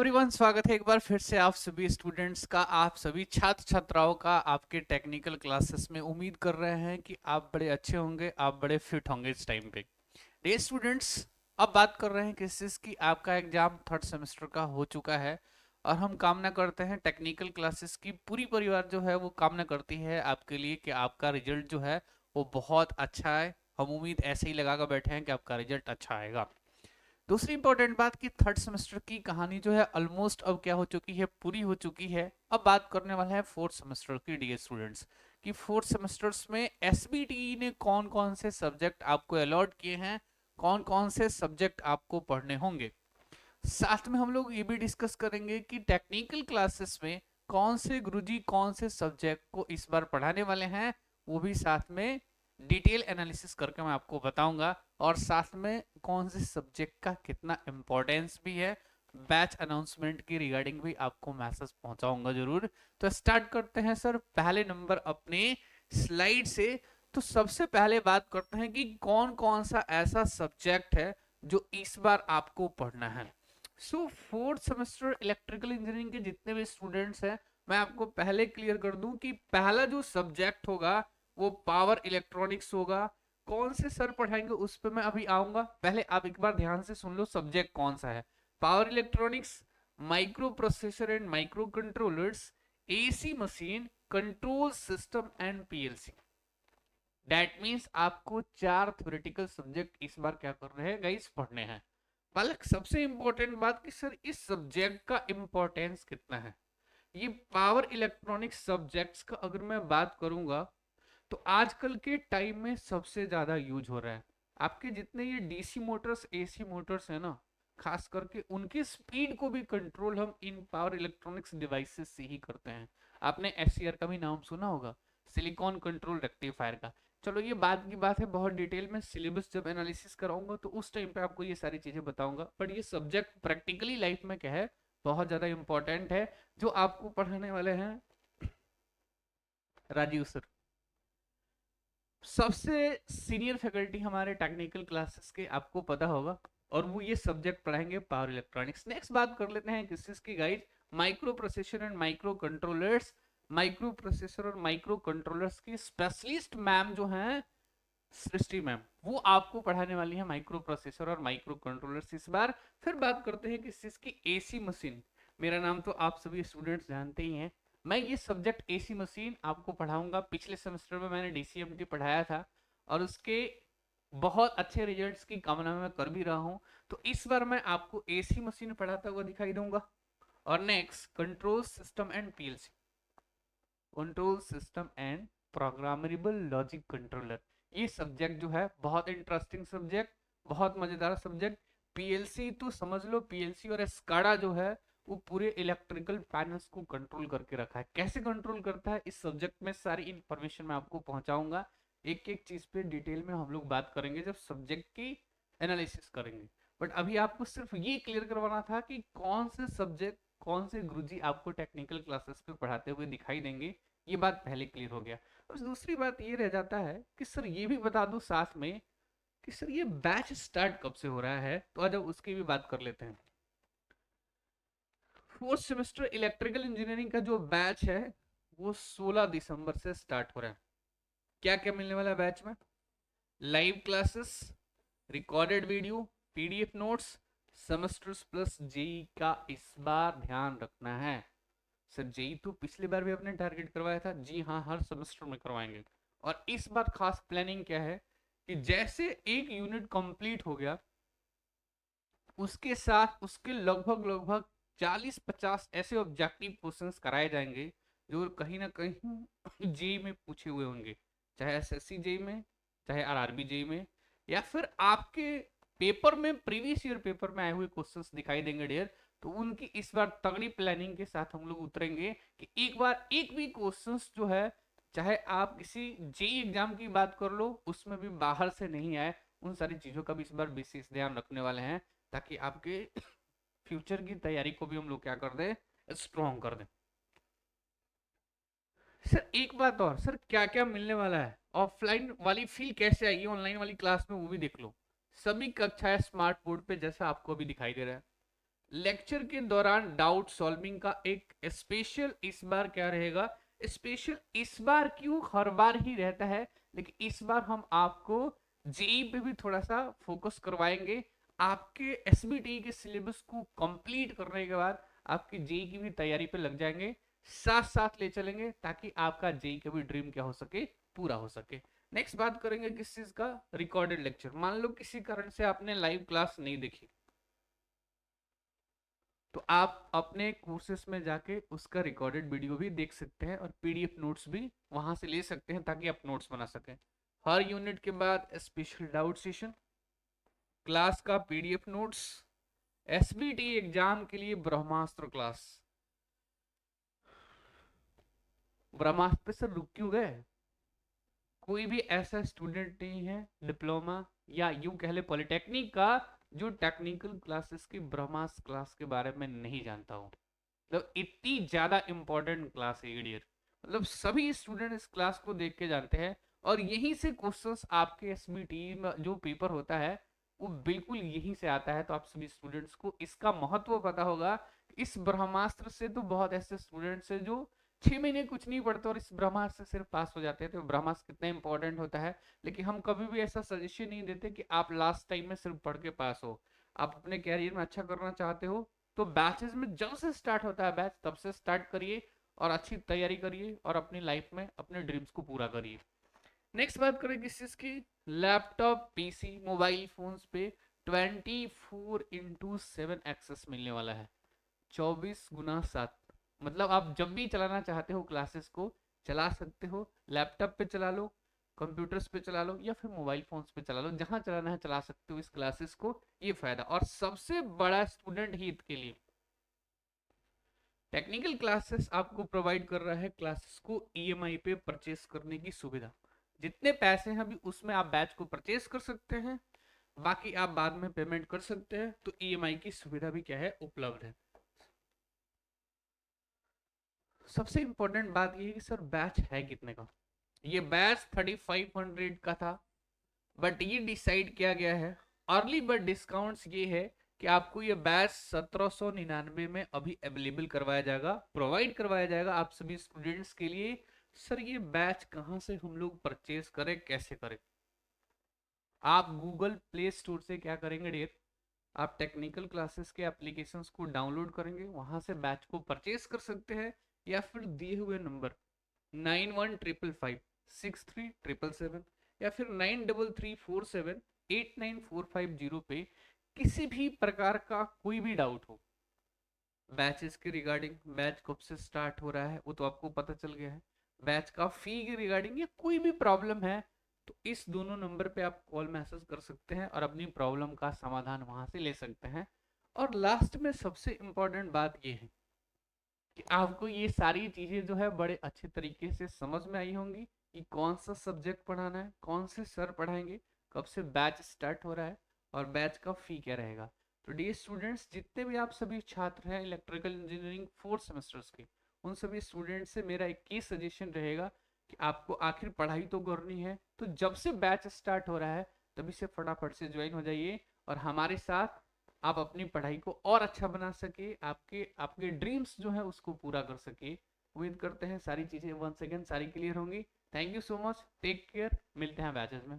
Everyone, स्वागत है एक बार फिर से आप सभी स्टूडेंट्स का, आप सभी छात्र छात्राओं का आपके टेक्निकल क्लासेस में। उम्मीद कर रहे हैं कि आप बड़े अच्छे होंगे, आप बड़े फिट होंगे इस टाइम पे। डे स्टूडेंट्स, अब बात कर रहे हैं किस चीज़ की। आपका एग्जाम थर्ड सेमेस्टर का हो चुका है और हम कामना करते हैं, टेक्निकल क्लासेस की पूरी परिवार जो है वो कामना करती है आपके लिए कि आपका रिजल्ट जो है वो बहुत अच्छा है। हम उम्मीद ऐसे ही लगा कर बैठे हैं कि आपका रिजल्ट अच्छा आएगा। दूसरी इंपॉर्टेंट बात कि थर्ड सेमेस्टर की कहानी जो है ऑलमोस्ट अब क्या हो चुकी है, पूरी हो चुकी है। अब बात करने वाला है फोर्थ सेमेस्टर की, डियर स्टूडेंट्स, कि फोर्थ सेमेस्टर्स में एसबीटी ने कौन कौन से सब्जेक्ट आपको अलॉट किए हैं, कौन कौन से सब्जेक्ट आपको पढ़ने होंगे। साथ में हम लोग ये भी डिस्कस करेंगे कि टेक्निकल क्लासेस में कौन से गुरुजी कौन से सब्जेक्ट को इस बार पढ़ाने वाले हैं, वो भी साथ में डिटेल एनालिसिस करके मैं आपको बताऊंगा। और साथ में कौन से सब्जेक्ट का कितना इंपॉर्टेंस भी है, बैच अनाउंसमेंट की रिगार्डिंग भी आपको मैसेज पहुंचाऊंगा जरूर। तो स्टार्ट करते हैं सर पहले नंबर अपने स्लाइड से। तो सबसे पहले बात करते हैं कि कौन कौन सा ऐसा सब्जेक्ट है जो इस बार आपको पढ़ना है। सो फोर्थ सेमेस्टर इलेक्ट्रिकल इंजीनियरिंग के जितने भी स्टूडेंट्स हैं, मैं आपको पहले क्लियर कर दूं कि पहला जो सब्जेक्ट होगा वो पावर इलेक्ट्रॉनिक्स होगा। कौन से सर पढ़ाएंगे उस पर मैं अभी आऊंगा, पहले आप एक बार ध्यान से सुन लो सब्जेक्ट कौन सा है। Power electronics, micro processor and micro controllers, AC machine, control system and PLC. That means आपको चार थ्योरेटिकल सब्जेक्ट इस बार क्या कर रहे हैं गाइस, पढ़ने हैं। पलक सबसे इंपॉर्टेंट बात कि सर इस सब्जेक्ट का इंपॉर्टेंस कितना है। ये पावर इलेक्ट्रॉनिक्स सब्जेक्ट्स का अगर मैं बात करूंगा तो आजकल के टाइम में सबसे ज्यादा यूज हो रहा है। आपके जितने ये डीसी मोटर्स एसी मोटर्स है ना, खास करके उनकी स्पीड को भी कंट्रोल हम इन पावर इलेक्ट्रॉनिक्स डिवाइसेस से ही करते हैं। आपने एससीआर का भी नाम सुना होगा, सिलिकॉन कंट्रोल रेक्टिफायर का। चलो ये बात की बात है, बहुत डिटेल में सिलेबस जब एनालिसिस कराऊंगा तो उस टाइम पे आपको ये सारी चीजें बताऊंगा। बट ये सब्जेक्ट प्रैक्टिकली लाइफ में क्या है, बहुत ज्यादा इंपॉर्टेंट है। जो आपको पढ़ाने वाले हैं राजीव सर, सबसे सीनियर फैकल्टी हमारे टेक्निकल क्लासेस के, आपको पता होगा। और वो ये सब्जेक्ट पढ़ाएंगे पावर इलेक्ट्रॉनिक्स। नेक्स्ट बात कर लेते हैं किस चीज की guide, micro processor and micro controllers. Micro processor और माइक्रो कंट्रोलर्स की स्पेशलिस्ट मैम जो हैं सृष्टि मैम, वो आपको पढ़ाने वाली है माइक्रो प्रोसेसर और माइक्रो कंट्रोलर्स इस बार। फिर बात करते हैं किस चीज की, एसी मशीन। मेरा नाम तो आप सभी स्टूडेंट्स जानते ही हैं। मैं ये सब्जेक्ट एसी मशीन आपको पढ़ाऊंगा। पिछले सेमेस्टर में मैंने डीसीएमटी पढ़ाया था और उसके बहुत अच्छे रिजल्ट्स की कामना मैं कर भी रहा हूं। तो इस बार मैं आपको एसी मशीन पढ़ाता हुआ दिखाई दूंगा। और next control system and PLC, control system and programmable logic controller. ये सब्जेक्ट जो है बहुत इंटरेस्टिंग सब्जेक्ट, बहुत मजेदार सब्जेक्ट। पीएलसी तो समझ लो, पीएलसी और एस्काडा जो है वो पूरे इलेक्ट्रिकल पैनल्स को कंट्रोल करके रखा है। कैसे कंट्रोल करता है इस सब्जेक्ट में सारी इंफॉर्मेशन मैं आपको पहुंचाऊंगा। एक एक चीज पे डिटेल में हम लोग बात करेंगे जब सब्जेक्ट की एनालिसिस करेंगे। बट अभी आपको सिर्फ ये क्लियर करवाना था कि कौन से सब्जेक्ट कौन से गुरुजी आपको टेक्निकल क्लासेस पे पढ़ाते हुए दिखाई देंगे। ये बात पहले क्लियर हो गया। और दूसरी बात ये रह जाता है कि सर ये भी बता दो साथ में कि सर ये बैच स्टार्ट कब से हो रहा है, तो आज उसकी भी बात कर लेते हैं। फोर्थ सेमेस्टर इलेक्ट्रिकल इंजीनियरिंग का जो बैच है वो 16 दिसंबर से स्टार्ट हो रहा है। क्या क्या मिलने वाला है बैच में, live classes, recorded video, PDF notes. Semesters plus JEE का इस बार ध्यान रखना है। सर जेई तो पिछली बार भी आपने टारगेट करवाया था, जी हाँ, हर सेमेस्टर में करवाएंगे। और इस बार खास प्लानिंग क्या है कि जैसे एक यूनिट कंप्लीट हो गया उसके साथ उसके लगभग लगभग 40-50 ऐसे ऑब्जेक्टिव क्वेश्चंस कराए जाएंगे जो कहीं ना कहीं जेई में पूछे हुए होंगे, चाहे एसएससी जेई में, चाहे आरआरबी जेई में, या फिर आपके पेपर में प्रीवियस ईयर पेपर में आए हुए क्वेश्चंस दिखाई देंगे डेयर। तो उनकी इस बार तगड़ी प्लानिंग के साथ हम लोग उतरेंगे कि एक बार एक भी क्वेश्चंस जो है, चाहे आप किसी जेई एग्जाम की बात कर लो उसमें भी बाहर से नहीं आए, उन सारी चीजों का भी इस बार विशेष ध्यान रखने वाले हैं, ताकि आपके फ्यूचर की तैयारी को भी हम लोग क्या कर दें, स्ट्रॉन्ग कर दें। सर एक बात और, सर क्या क्या मिलने वाला है, ऑफलाइन वाली फील कैसे आएगी ऑनलाइन वाली क्लास में, वो भी देख लो। सभी कक्षाएं स्मार्ट बोर्ड पे जैसा आपको अभी दिखाई दे रहा है। लेक्चर के दौरान डाउट सॉल्विंग का एक स्पेशल इस बार क्या रहेगा, स्पेशल इस बार क्यों हर बार ही रहता है, लेकिन इस बार हम आपको जेई पे भी थोड़ा सा फोकस करवाएंगे। आपके एसबीटी के सिलेबस को कंप्लीट करने के बाद आपकी जेई की भी तैयारी पे लग जाएंगे, साथ साथ ले चलेंगे ताकि आपका जेई का भी ड्रीम क्या हो सके, पूरा हो सके। नेक्स्ट बात करेंगे किस चीज का, रिकॉर्डेड लेक्चर। मान लो किसी कारण से आपने लाइव क्लास नहीं देखी, तो आप अपने कोर्सेस में जाके उसका रिकॉर्डेड वीडियो भी देख सकते हैं और पीडीएफ नोट्स भी वहां से ले सकते हैं ताकि आप नोट्स बना सकें। हर यूनिट के बाद स्पेशल डाउट सेशन, क्लास का पीडीएफ नोट्स, एसबीटी एग्जाम के लिए ब्रह्मास्त्र क्लास। ब्रह्मास्त्र पे सर रुक क्यों गए? कोई भी ऐसा स्टूडेंट नहीं है डिप्लोमा या यूं कह ले पॉलिटेक्निक का जो टेक्निकल क्लासेस की ब्रह्मास्त्र क्लास के बारे में नहीं जानता हो। मतलब इतनी ज्यादा इंपॉर्टेंट क्लास है ये डियर, मतलब सभी स्टूडेंट इस क्लास को देख के जानते हैं और यहीं से क्वेश्चंस आपके एसबीटी में जो पेपर होता है वो बिल्कुल यहीं से आता है। तो आप सभी स्टूडेंट्स को इसका महत्व पता होगा। इस ब्रह्मास्त्र से तो बहुत ऐसे स्टूडेंट्स हैं जो 6 महीने कुछ नहीं पढ़ते और इस ब्रह्मास्त्र से सिर्फ पास हो जाते हैं। तो ब्रह्मास्त्र कितना इंपॉर्टेंट होता है, लेकिन हम कभी भी ऐसा सजेशन नहीं देते कि आप लास्ट टाइम में सिर्फ पढ़ के पास हो। आप अपने कैरियर में अच्छा करना चाहते हो तो बैचेस में जब से स्टार्ट होता है बैच तब से स्टार्ट करिए और अच्छी तैयारी करिए और अपनी लाइफ में अपने ड्रीम्स को पूरा करिए। नेक्स्ट बात करें किस चीज की, लैपटॉप पीसी मोबाइल फोन्स पे 24x7 एक्सेस मिलने वाला है। 24x7 मतलब आप जब भी चलाना चाहते हो क्लासेस को चला सकते हो। लैपटॉप पे चला लो, कंप्यूटर्स पे चला लो या फिर मोबाइल फोन्स पे चला लो, जहां चलाना है चला सकते हो इस क्लासेस को। ये फायदा और सबसे बड़ा स्टूडेंट हित के लिए टेक्निकल क्लासेस आपको प्रोवाइड कर रहा है क्लासेस को ईएमआई पे परचेस करने की सुविधा। जितने पैसे हैं अभी उसमें आप बैच को परचेस कर सकते हैं, बाकी आप बाद में पेमेंट कर सकते हैं। तो ईएमआई की सुविधा भी क्या है, उपलब्ध है। सबसे इंपॉर्टेंट बात ये है कि सर बैच है कितने का। ये बैच 3500 का था, बट ये डिसाइड किया गया है अर्ली बर्ड डिस्काउंट्स ये है कि आपको ये बैच 1799 में अभी अवेलेबल करवाया जाएगा, प्रोवाइड करवाया जाएगा आप सभी स्टूडेंट्स के लिए। सर ये बैच कहां से हम लोग परचेज करें, कैसे करें? आप गूगल प्ले स्टोर से क्या करेंगे डियर, आप टेक्निकल क्लासेस के एप्लीकेशंस को डाउनलोड करेंगे, वहां से बैच को परचेज कर सकते हैं। या फिर दिए हुए नंबर 9155563777 या फिर 9334789450 पे किसी भी प्रकार का कोई भी डाउट हो बैचेस के रिगार्डिंग, बैच कब से स्टार्ट हो रहा है वो तो आपको पता चल गया है, बैच का फी के रिगार्डिंग या कोई भी प्रॉब्लम है तो इस दोनों नंबर पे आप कॉल मैसेज कर सकते हैं और अपनी प्रॉब्लम का समाधान वहां से ले सकते हैं। और लास्ट में सबसे इंपॉर्टेंट बात ये है कि आपको ये सारी चीजें जो है बड़े अच्छे तरीके से समझ में आई होंगी कि कौन सा सब्जेक्ट पढ़ाना है, कौन से सर पढ़ाएंगे, कब से बैच स्टार्ट हो रहा है और बैच का फी क्या रहेगा। तो डियर स्टूडेंट्स जितने भी आप सभी छात्र हैं इलेक्ट्रिकल इंजीनियरिंग 4 सेमेस्टर्स के, उन सभी स्टूडेंट्स से मेरा एक ही सजेशन रहेगा कि आपको आखिर पढ़ाई तो करनी है, तो जब से बैच स्टार्ट हो रहा है तभी से फटाफट से ज्वाइन हो जाइए और हमारे साथ आप अपनी पढ़ाई को और अच्छा बना सके, आपके आपके ड्रीम्स जो है उसको पूरा कर सके। उम्मीद करते हैं सारी चीजें वन सेकेंड सारी क्लियर होंगी। Thank you so much, take care, मिलते हैं बैचेस में।